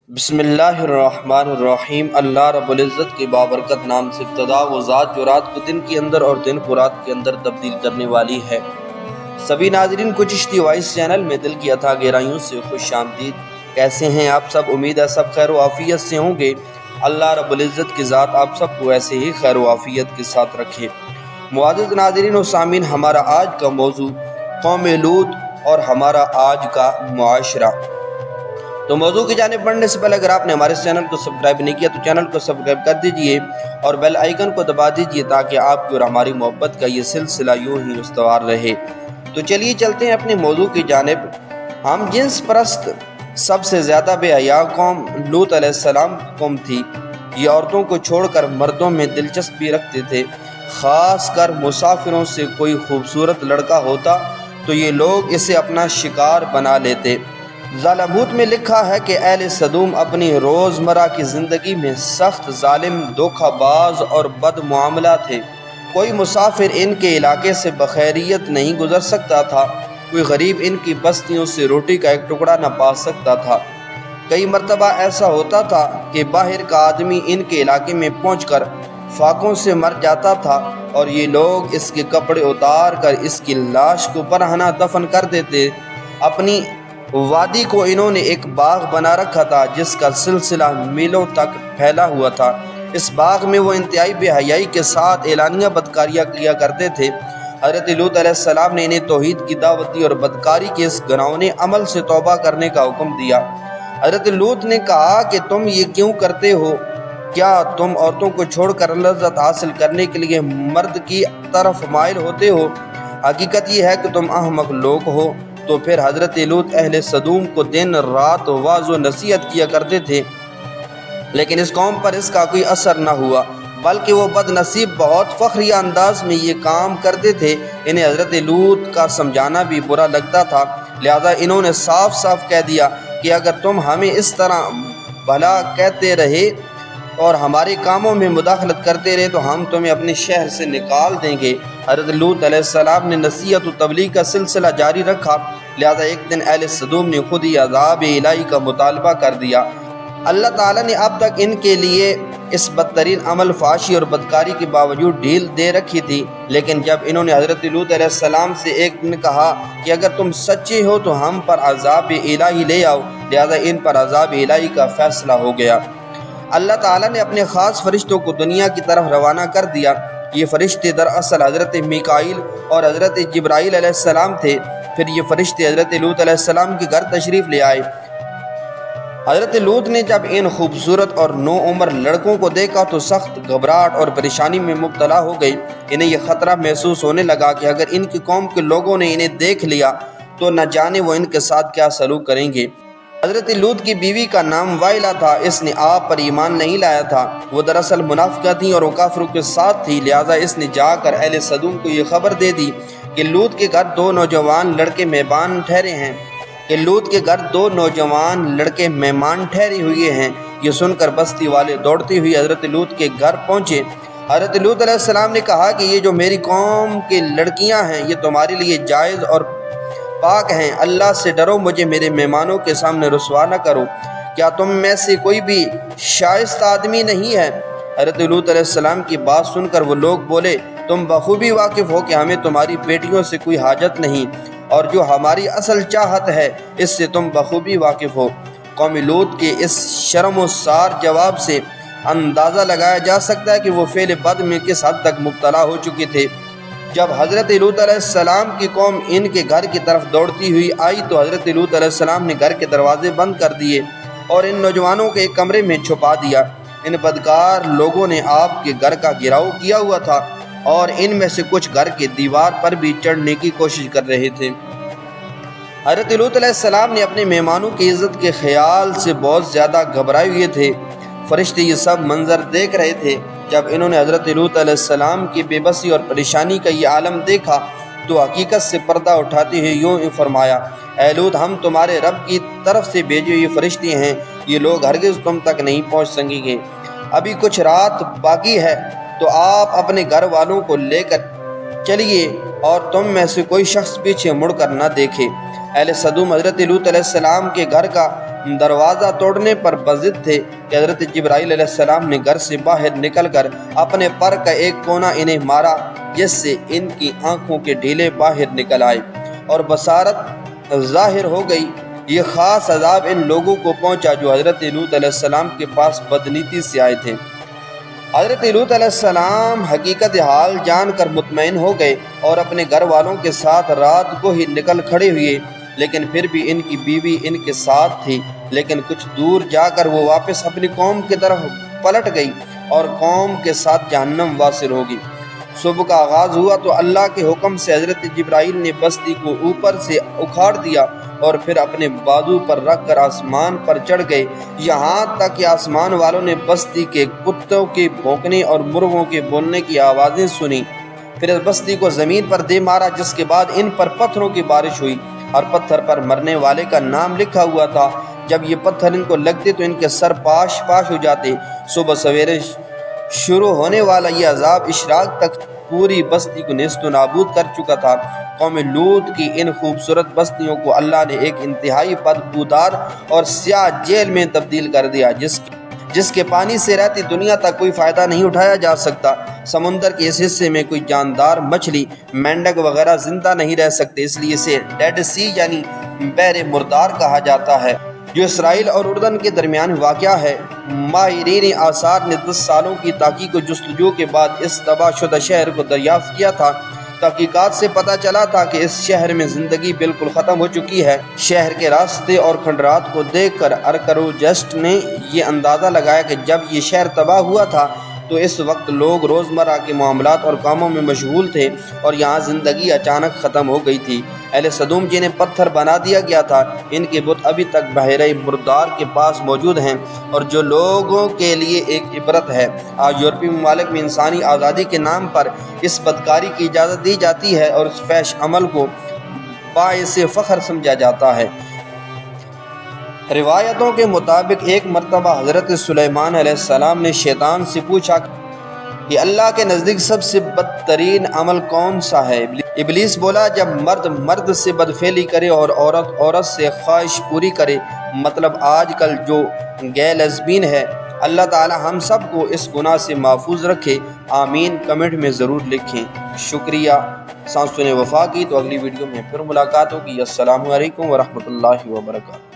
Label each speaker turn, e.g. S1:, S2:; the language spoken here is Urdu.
S1: بسم اللہ الرحمن الرحیم۔ اللہ رب العزت کے بابرکت نام سے ابتدا، وہ ذات جو رات کو دن کے اندر اور دن کو رات کے اندر تبدیل کرنے والی ہے۔ سبھی ناظرین کو چشتی وائس چینل میں دل کی عطا گہرائیوں سے خوش آمدید۔ کیسے ہیں آپ سب؟ امید ہے سب خیر و عافیت سے ہوں گے۔ اللہ رب العزت کی ذات آپ سب کو ایسے ہی خیر و عافیت کے ساتھ رکھے۔ معزز ناظرین و سامعین، ہمارا آج کا موضوع قوم لوط اور ہمارا آج کا معاشرہ۔ تو موضوع کی جانب بڑھنے سے پہلے اگر آپ نے ہمارے چینل کو سبسکرائب نہیں کیا تو چینل کو سبسکرائب کر دیجئے اور بیل آئیکن کو دبا دیجئے تاکہ آپ کی اور ہماری محبت کا یہ سلسلہ یوں ہی استوار رہے۔ تو چلیے چلتے ہیں اپنے موضوع کی جانب۔ ہم جنس پرست سب سے زیادہ بے حیا قوم لوط علیہ السلام قوم تھی۔ یہ عورتوں کو چھوڑ کر مردوں میں دلچسپی رکھتے تھے، خاص کر مسافروں سے کوئی خوبصورت لڑکا ہوتا تو یہ لوگ اسے اپنا شکار بنا لیتے۔ زالبوت میں لکھا ہے کہ اہل سدوم اپنی روزمرہ کی زندگی میں سخت ظالم، دھوکہ باز اور بد معاملہ تھے۔ کوئی مسافر ان کے علاقے سے بخیریت نہیں گزر سکتا تھا، کوئی غریب ان کی بستیوں سے روٹی کا ایک ٹکڑا نہ پا سکتا تھا۔ کئی مرتبہ ایسا ہوتا تھا کہ باہر کا آدمی ان کے علاقے میں پہنچ کر فاقوں سے مر جاتا تھا اور یہ لوگ اس کے کپڑے اتار کر اس کی لاش کو برہنہ دفن کر دیتے۔ اپنی وادی کو انہوں نے ایک باغ بنا رکھا تھا جس کا سلسلہ میلوں تک پھیلا ہوا تھا۔ اس باغ میں وہ انتہائی بے حیائی کے ساتھ اعلانیہ بدکاریاں کیا کرتے تھے۔ حضرت لوط علیہ السلام نے انہیں توحید کی دعوت دی اور بدکاری کے اس گناہونے عمل سے توبہ کرنے کا حکم دیا۔ حضرت لوط نے کہا کہ تم یہ کیوں کرتے ہو؟ کیا تم عورتوں کو چھوڑ کر لذت حاصل کرنے کے لیے مرد کی طرف مائل ہوتے ہو؟ حقیقت یہ ہے کہ تم احمق لوگ ہو۔ تو پھر حضرت لوط اہل سدوم کو دن رات واعظ و نصیحت کیا کرتے تھے، لیکن اس قوم پر اس کا کوئی اثر نہ ہوا، بلکہ وہ بد نصیب بہت فخریہ انداز میں یہ کام کرتے تھے۔ انہیں حضرت لوط کا سمجھانا بھی برا لگتا تھا، لہذا انہوں نے صاف صاف کہہ دیا کہ اگر تم ہمیں اس طرح بھلا کہتے رہے اور ہمارے کاموں میں مداخلت کرتے رہے تو ہم تمہیں اپنے شہر سے نکال دیں گے۔ حضرت لوط علیہ السلام نے نصیحت و تبلیغ کا سلسلہ جاری رکھا، لہذا ایک دن اہل سدوم نے خود ہی عذاب الہی کا مطالبہ کر دیا۔ اللہ تعالیٰ نے اب تک ان کے لیے اس بدترین عمل فحاشی اور بدکاری کے باوجود ڈھیل دے رکھی تھی، لیکن جب انہوں نے حضرت لوط علیہ السلام سے ایک دن کہا کہ اگر تم سچے ہو تو ہم پر عذاب الہی لے آؤ، لہذا ان پر عذاب الہی کا فیصلہ ہو گیا۔ اللہ تعالیٰ نے اپنے خاص فرشتوں کو دنیا کی طرف روانہ کر دیا۔ یہ فرشتے دراصل حضرت میکائیل اور حضرت جبرائیل علیہ السلام تھے۔ پھر یہ فرشتے حضرت لوط علیہ السلام کے گھر تشریف لے آئے۔ حضرت لوط نے جب ان خوبصورت اور نو عمر لڑکوں کو دیکھا تو سخت گھبراہٹ اور پریشانی میں مبتلا ہو گئی۔ انہیں یہ خطرہ محسوس ہونے لگا کہ اگر ان کی قوم کے لوگوں نے انہیں دیکھ لیا تو نہ جانے وہ ان کے ساتھ کیا سلوک کریں گے۔ حضرت لوط کی بیوی کا نام وائلہ تھا، اس نے آپ پر ایمان نہیں لایا تھا۔ وہ دراصل منافقہ تھی اور وہ کافروں کے ساتھ تھی، لہذا اس نے جا کر اہل سدوم کو یہ خبر دے دی کہ لوط کے گھر دو نوجوان لڑکے مہمان ٹھہرے ہوئے ہیں۔ یہ سن کر بستی والے دوڑتے ہوئے حضرت لوط کے گھر پہنچے۔ حضرت لوط علیہ السلام نے کہا کہ یہ جو میری قوم کی لڑکیاں ہیں یہ تمہارے لیے جائز اور پاک ہیں، اللہ سے ڈرو، مجھے میرے مہمانوں کے سامنے رسوا نہ کرو۔ کیا تم میں سے کوئی بھی شائستہ آدمی نہیں ہے؟ حضرت لوط علیہ السلام کی بات سن کر وہ لوگ بولے، تم بخوبی واقف ہو کہ ہمیں تمہاری بیٹیوں سے کوئی حاجت نہیں، اور جو ہماری اصل چاہت ہے اس سے تم بخوبی واقف ہو۔ قوم لوط کے اس شرم و سار جواب سے اندازہ لگایا جا سکتا ہے کہ وہ فعل بد میں کس حد تک مبتلا ہو چکے تھے۔ جب حضرت لوط علیہ السلام کی قوم ان کے گھر کی طرف دوڑتی ہوئی آئی تو حضرت لوط علیہ السلام نے گھر کے دروازے بند کر دیے اور ان نوجوانوں کے ایک کمرے میں چھپا دیا۔ ان بدکار لوگوں نے آپ کے گھر کا گھیراؤ کیا ہوا تھا اور ان میں سے کچھ گھر کے دیوار پر بھی چڑھنے کی کوشش کر رہے تھے۔ حضرت لوط علیہ السلام نے اپنے مہمانوں کی عزت کے خیال سے بہت زیادہ گھبرائے ہوئے تھے۔ فرشتے یہ سب منظر دیکھ رہے تھے۔ جب انہوں نے حضرت لوط علیہ السلام کی بے بسی اور پریشانی کا یہ عالم دیکھا تو حقیقت سے پردہ اٹھاتے ہوئے یوں فرمایا، اے لوط، ہم تمہارے رب کی طرف سے بھیجے ہوئے فرشتے ہیں، یہ لوگ ہرگز تم تک نہیں پہنچ سکیں گے۔ ابھی کچھ رات باقی ہے تو آپ اپنے گھر والوں کو لے کر چلیے اور تم میں سے کوئی شخص پیچھے مڑ کر نہ دیکھے۔ اہل صدوم حضرت لوط علیہ السلام کے گھر کا دروازہ توڑنے پر بضد تھے کہ حضرت جبرائیل علیہ السلام نے گھر سے باہر نکل کر اپنے پر کا ایک کونا انہیں مارا، جس سے ان کی آنکھوں کے ڈھیلے باہر نکل آئے اور بصارت ظاہر ہو گئی۔ یہ خاص عذاب ان لوگوں کو پہنچا جو حضرت لوط علیہ السلام کے پاس بدنیتی سے آئے تھے۔ حضرت لوط علیہ السلام حقیقت حال جان کر مطمئن ہو گئے اور اپنے گھر والوں کے ساتھ رات کو ہی نکل کھڑے ہوئے، لیکن پھر بھی ان کی بیوی ان کے ساتھ تھی۔ لیکن کچھ دور جا کر وہ واپس اپنی قوم کی طرف پلٹ گئی اور قوم کے ساتھ جہنم واصل ہوگی۔ صبح کا آغاز ہوا تو اللہ کے حکم سے حضرت جبرائیل نے بستی کو اوپر سے اکھاڑ دیا اور پھر اپنے بازو پر رکھ کر آسمان پر چڑھ گئے، یہاں تک کہ آسمان والوں نے بستی کے کتوں کے بھونکنے اور مرغوں کے بولنے کی آوازیں سنی۔ پھر اس بستی کو زمین پر دے مارا، جس کے بعد ان پر پتھروں کی بارش ہوئی اور پتھر پر مرنے والے کا نام لکھا ہوا تھا۔ جب یہ پتھر ان کو لگتے تو ان کے سر پاش پاش ہو جاتے۔ صبح سویرے شروع ہونے والا یہ عذاب اشراق تک پوری بستی کو نیست و نابود کر چکا تھا۔ قوم لوط کی ان خوبصورت بستیوں کو اللہ نے ایک انتہائی بدبودار اور سیاہ جیل میں تبدیل کر دیا، جس کے پانی سے رہتی دنیا تک کوئی فائدہ نہیں اٹھایا جا سکتا۔ سمندر کے اس حصے میں کوئی جاندار مچھلی، مینڈک وغیرہ زندہ نہیں رہ سکتے، اس لیے اسے ڈیڈ سی یعنی بحر مردار کہا جاتا ہے، جو اسرائیل اور اردن کے درمیان واقع ہے۔ ماہرین آثار نے 10 سالوں کی تحقیق و جستجو کے بعد اس تباہ شدہ شہر کو دریافت کیا تھا۔ تحقیقات سے پتہ چلا تھا کہ اس شہر میں زندگی بالکل ختم ہو چکی ہے۔ شہر کے راستے اور کھنڈرات کو دیکھ کر آرکیالوجسٹ نے یہ اندازہ لگایا کہ جب یہ شہر تباہ ہوا تھا تو اس وقت لوگ روزمرہ کے معاملات اور کاموں میں مشغول تھے اور یہاں زندگی اچانک ختم ہو گئی تھی۔ اہل صدوم جنہیں پتھر بنا دیا گیا تھا، ان کے بت ابھی تک بحیرہ مردار کے پاس موجود ہیں، اور جو لوگوں کے لیے ایک عبرت ہے۔ آج یورپی ممالک میں انسانی آزادی کے نام پر اس بدکاری کی اجازت دی جاتی ہے اور اس فحش عمل کو باعث فخر سمجھا جاتا ہے۔ روایتوں کے مطابق ایک مرتبہ حضرت سلیمان علیہ السلام نے شیطان سے پوچھا کہ اللہ کے نزدیک سب سے بدترین عمل کون سا ہے؟ ابلیس بولا، جب مرد مرد سے بدفعلی کرے اور عورت عورت سے خواہش پوری کرے، مطلب آج کل جو گے لیسبین ہے۔ اللہ تعالی ہم سب کو اس گناہ سے محفوظ رکھے، آمین۔ کمنٹ میں ضرور لکھیں۔ شکریہ۔ سانسوں نے وفا کی تو اگلی ویڈیو میں پھر ملاقات ہوگی۔ السلام علیکم ورحمۃ اللہ وبرکاتہ۔